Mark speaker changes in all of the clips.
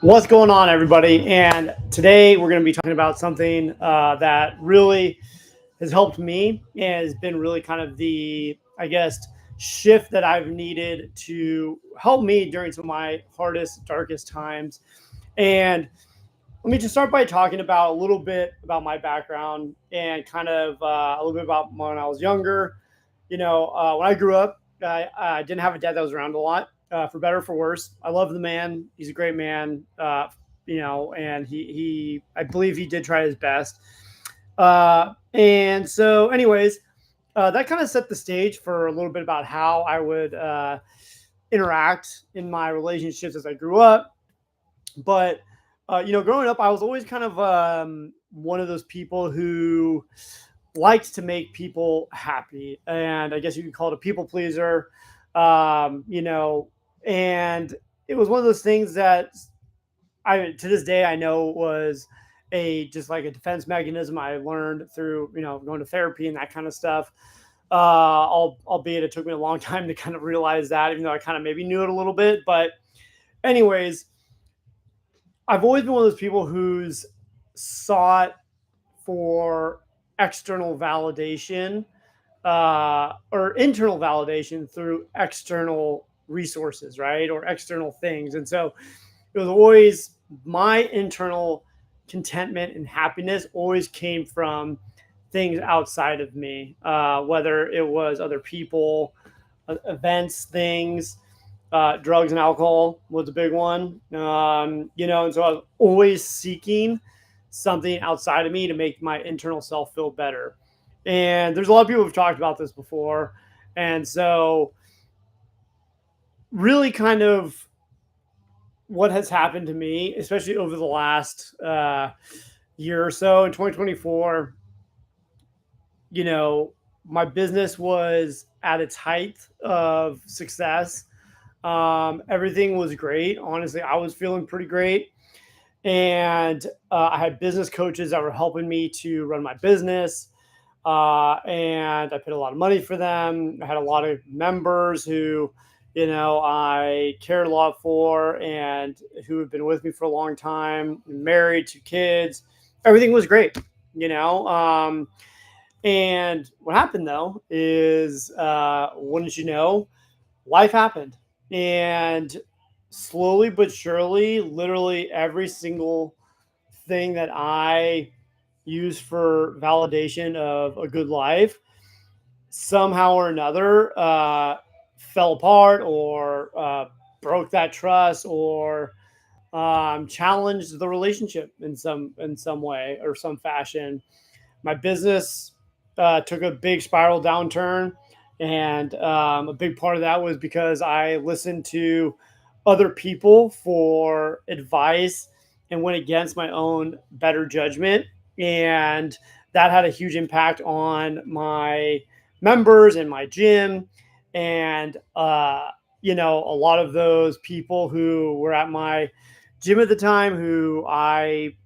Speaker 1: What's going on, everybody? And today we're going to be talking about something that really has helped me and has been really kind of the, I guess, shift that I've needed to help me during some of my hardest, darkest times. And let me just start by talking about a little bit about my background and kind of a little bit about when I was younger. When I grew up, I didn't have a dad that was around a lot, for better or for worse. I love the man; he's a great man. And I believe he did try his best. And so, anyways, that kind of set the stage for a little bit about how I would interact in my relationships as I grew up. But growing up, I was always kind of one of those people who liked to make people happy, and I guess you could call it a people pleaser. And it was one of those things that I to this day I know was a just like a defense mechanism I learned through going to therapy and that kind of stuff. Albeit it took me a long time to kind of realize that, even though I kind of maybe knew it a little bit. But anyways, I've always been one of those people who's sought for external validation or internal validation through external resources, right? Or external things. And so it was always my internal contentment and happiness always came from things outside of me, whether it was other people, events, things, drugs and alcohol was a big one. And so I was always seeking something outside of me to make my internal self feel better. And there's a lot of people who've talked about this before. And so, really, kind of what has happened to me, especially over the last year or so in 2024, you know, my business was at its height of success. Everything was great. Honestly, I was feeling pretty great. And I had business coaches that were helping me to run my business. And I paid a lot of money for them. I had a lot of members who, I cared a lot for and who had been with me for a long time, married, 2 kids. Everything was great, you know. And what happened though is, wouldn't you know, life happened. And slowly but surely, literally every single thing that I use for validation of a good life somehow or another fell apart or broke that trust or challenged the relationship in some way or some fashion. My business took a big spiral downturn, and a big part of that was because I listened to other people for advice and went against my own better judgment, and that had a huge impact on my members and my gym. And a lot of those people who were at my gym at the time, who I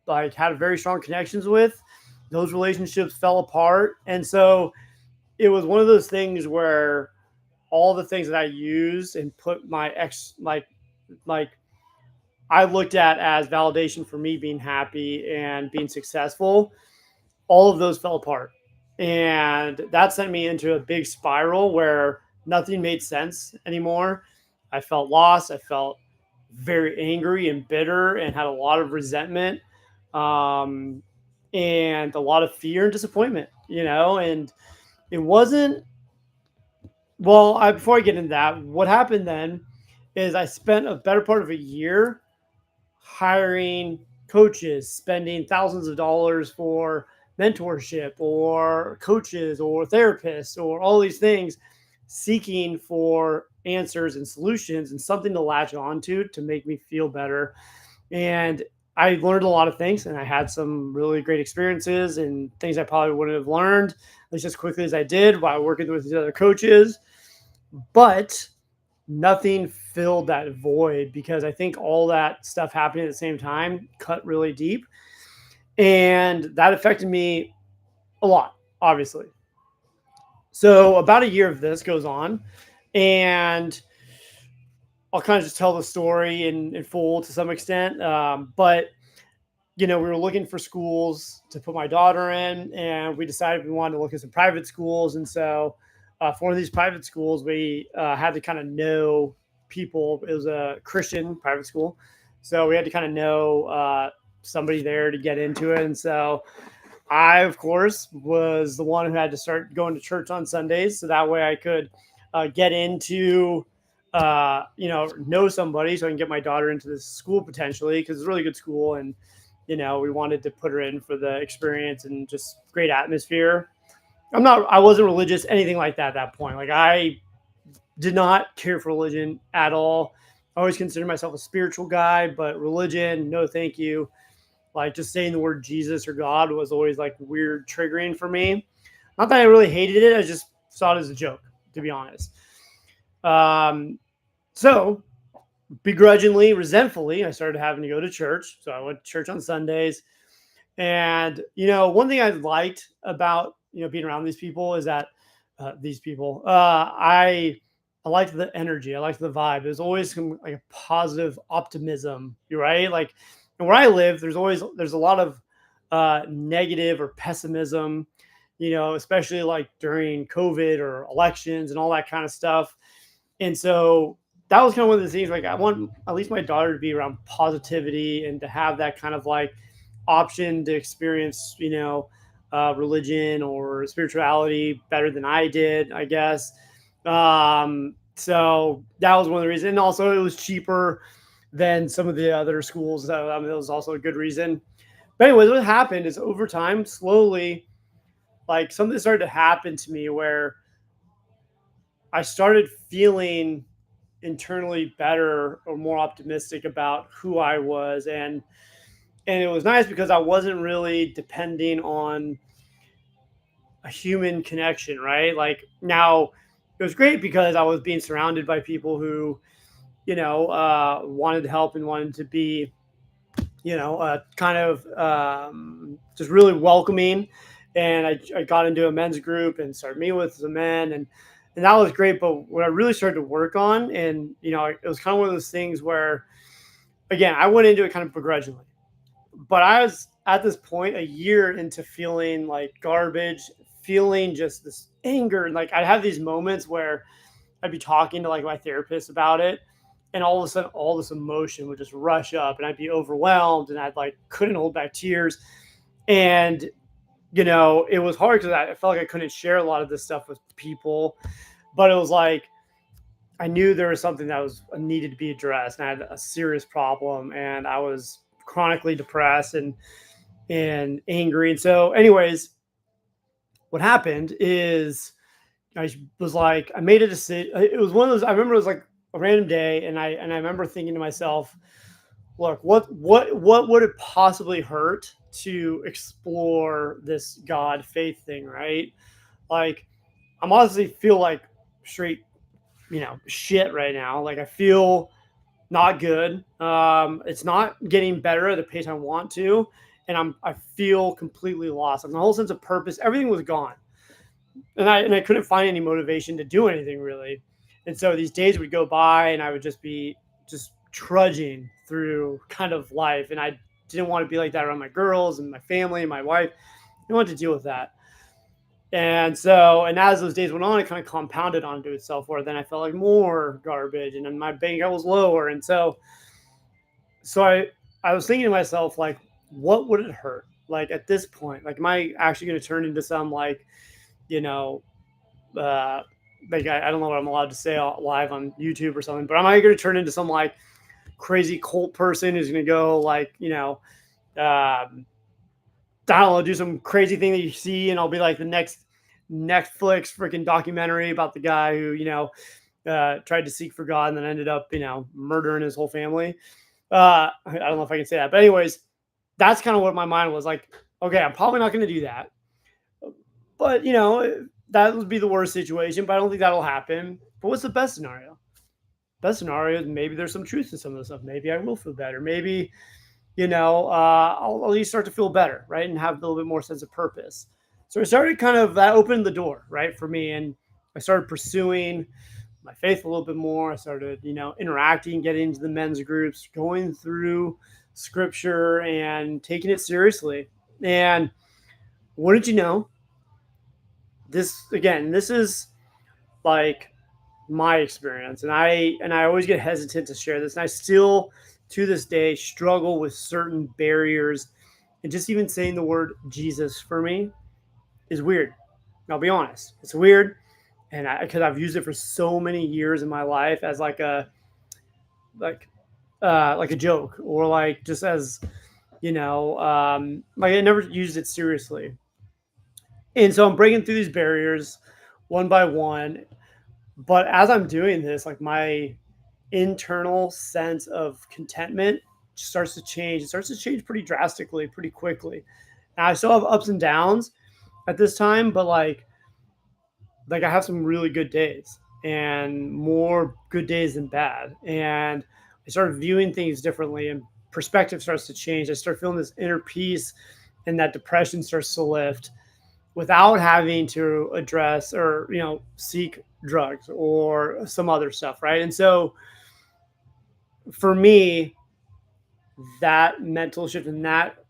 Speaker 1: like had very strong connections with, those relationships fell apart. And so it was one of those things where all the things that I used and put my ex like I looked at as validation for me being happy and being successful, all of those fell apart. And that sent me into a big spiral where nothing made sense anymore. I felt lost. I felt very angry and bitter and had a lot of resentment, um, and a lot of fear and disappointment, and it wasn't, before I get into that, what happened then is I spent a better part of a year hiring coaches, spending thousands of dollars for mentorship or coaches or therapists or all these things, seeking for answers and solutions and something to latch onto to make me feel better. And I learned a lot of things, and I had some really great experiences and things I probably wouldn't have learned at least as quickly as I did while working with these other coaches. But nothing filled that void, because I think all that stuff happening at the same time cut really deep. And that affected me a lot, obviously. So about a year of this goes on, and I'll kind of just tell the story in full to some extent. But we were looking for schools to put my daughter in, and we decided we wanted to look at some private schools. And so, for one of these private schools, we had to kind of know people. It was a Christian private school, so we had to kind of know somebody there to get into it. And so, I, of course, was the one who had to start going to church on Sundays, so that way I could get into, know somebody, so I can get my daughter into this school potentially, because it's a really good school, and we wanted to put her in for the experience and just great atmosphere. I wasn't religious, anything like that at that point. Like, I did not care for religion at all. I always considered myself a spiritual guy, but religion, no, thank you. Like, just saying the word Jesus or God was always like weird triggering for me. Not that I really hated it, I just saw it as a joke, to be honest. So begrudgingly, resentfully, I started having to go to church. So I went to church on Sundays. And, one thing I liked about, being around these people is that I liked the energy. I liked the vibe. There's always some like a positive optimism, right? Like, and where I live, there's a lot of negative or pessimism, especially like during COVID or elections and all that kind of stuff. And so that was kind of one of the things, like, I want at least my daughter to be around positivity and to have that kind of like option to experience, religion or spirituality better than I did, I guess. So that was one of the reasons. And also, it was cheaper than some of the other schools. So, that was also a good reason. But anyways, what happened is over time, slowly, like, something started to happen to me where I started feeling internally better or more optimistic about who I was. And it was nice because I wasn't really depending on a human connection, right? Like, now it was great because I was being surrounded by people who, wanted to help and wanted to be, kind of just really welcoming. And I got into a men's group and started meeting with the men, and that was great. But what I really started to work on, and it was kind of one of those things where, again, I went into it kind of begrudgingly, but I was at this point a year into feeling like garbage, feeling just this anger. And like, I'd have these moments where I'd be talking to like my therapist about it, and all of a sudden all this emotion would just rush up, and I'd be overwhelmed, and I'd like couldn't hold back tears. And it was hard because I felt like I couldn't share a lot of this stuff with people, but it was like I knew there was something that was needed to be addressed, and I had a serious problem, and I was chronically depressed and angry. And so, anyways, what happened is I was like, I made a decision. It was one of those. I remember it was like a random day, and I remember thinking to myself, look, what would it possibly hurt to explore this God faith thing, right? Like, I'm honestly feel like straight, shit right now. Like, I feel not good. It's not getting better at the pace I want to, and I feel completely lost. Like, my whole sense of purpose, everything was gone, and I couldn't find any motivation to do anything really. And so these days would go by, and I would just be just trudging through kind of life, and I didn't want to be like that around my girls and my family and my wife. I didn't want to deal with that. And so, and as those days went on, it kind of compounded onto itself, where then I felt like more garbage, and then my bank account was lower. And so I was thinking to myself, like, what would it hurt? Like, at this point, like, am I actually going to turn into some like, you know, uh, like, I don't know what I'm allowed to say live on YouTube or something, but am I going to turn into some like crazy cult person who's going to go like, I don't know, do some crazy thing that you see, and I'll be like the next Netflix freaking documentary about the guy who, tried to seek for God and then ended up, murdering his whole family. I don't know if I can say that, but anyways, that's kind of what my mind was like. Okay, I'm probably not going to do that, but that would be the worst situation. But I don't think that'll happen. But what's the best scenario? Best scenario is maybe there's some truth to some of the stuff. Maybe I will feel better. Maybe I'll at least start to feel better, right? And have a little bit more sense of purpose. So I started kind of, that opened the door, right, for me. And I started pursuing my faith a little bit more. I started, interacting, getting into the men's groups, going through scripture and taking it seriously. And what did you know? This is like my experience, and I always get hesitant to share this, and I still to this day struggle with certain barriers, and just even saying the word Jesus for me is weird. I'll be honest, it's weird, and because I've used it for so many years in my life as like like a joke, or like just as like I never used it seriously. And so I'm breaking through these barriers one by one. But as I'm doing this, like my internal sense of contentment starts to change. It starts to change pretty drastically, pretty quickly. Now I still have ups and downs at this time, but like I have some really good days and more good days than bad. And I started viewing things differently, and perspective starts to change. I start feeling this inner peace, and that depression starts to lift without having to address or seek drugs or some other stuff, right? And so for me, that mental shift and that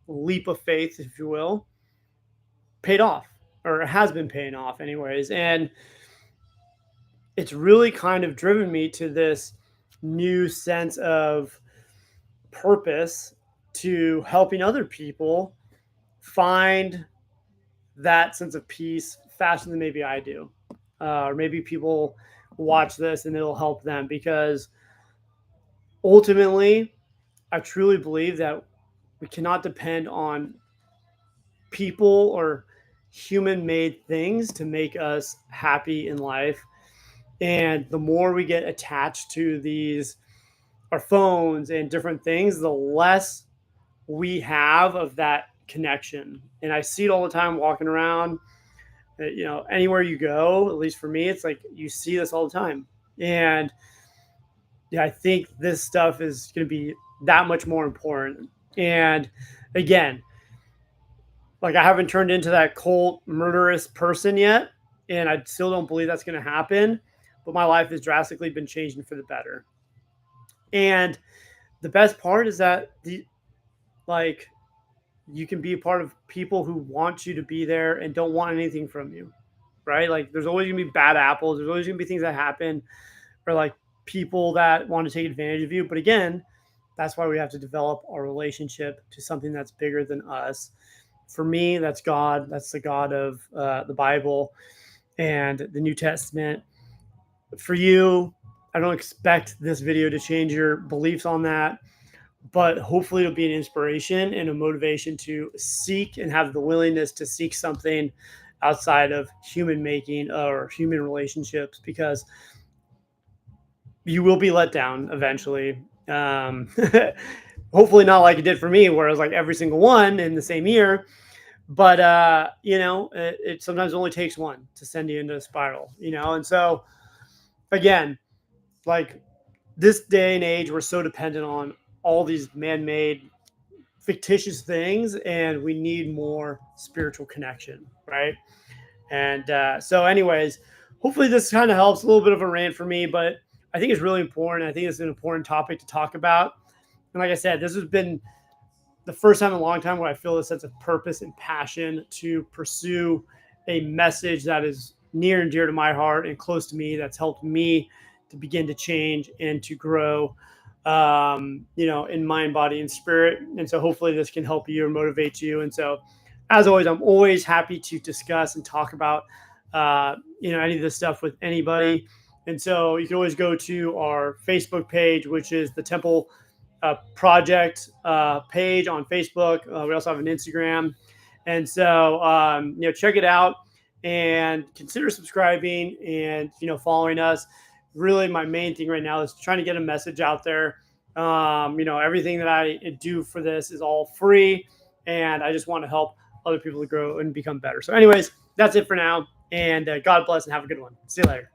Speaker 1: leap of faith, if you will, paid off, or has been paying off anyways. And it's really kind of driven me to this new sense of purpose, to helping other people find that sense of peace faster than maybe I do. Or maybe people watch this and it'll help them, because ultimately, I truly believe that we cannot depend on people or human made things to make us happy in life. And the more we get attached to these, our phones and different things, the less we have of that connection. And I see it all the time walking around, anywhere you go, at least for me, it's like you see this all the time. And yeah, I think this stuff is going to be that much more important. And again, like I haven't turned into that cult murderous person yet, and I still don't believe that's going to happen. But my life has drastically been changing for the better. And the best part is that like you can be a part of people who want you to be there and don't want anything from you, right? Like there's always gonna be bad apples. There's always gonna be things that happen, or like people that want to take advantage of you. But again, that's why we have to develop our relationship to something that's bigger than us. For me, that's God. That's the God of the Bible and the New Testament. For you, I don't expect this video to change your beliefs on that, but hopefully it'll be an inspiration and a motivation to seek and have the willingness to seek something outside of human making or human relationships, because you will be let down eventually. Hopefully not like it did for me, where it was like every single one in the same year. But it sometimes only takes one to send you into a spiral, and so again, like this day and age, we're so dependent on all these man-made fictitious things, and we need more spiritual connection, right? And so anyways, hopefully this kind of helps. A little bit of a rant for me, but I think it's really important. I think it's an important topic to talk about. And like I said, this has been the first time in a long time where I feel a sense of purpose and passion to pursue a message that is near and dear to my heart and close to me, that's helped me to begin to change and to grow, in mind, body, and spirit. And so hopefully this can help you or motivate you. And so, as always, I'm always happy to discuss and talk about, any of this stuff with anybody. And so you can always go to our Facebook page, which is the Temple Project page on Facebook. We also have an Instagram. And so, check it out and consider subscribing and, following us. Really, my main thing right now is trying to get a message out there. Everything that I do for this is all free, and I just want to help other people to grow and become better. So anyways, that's it for now. And God bless and have a good one. See you later.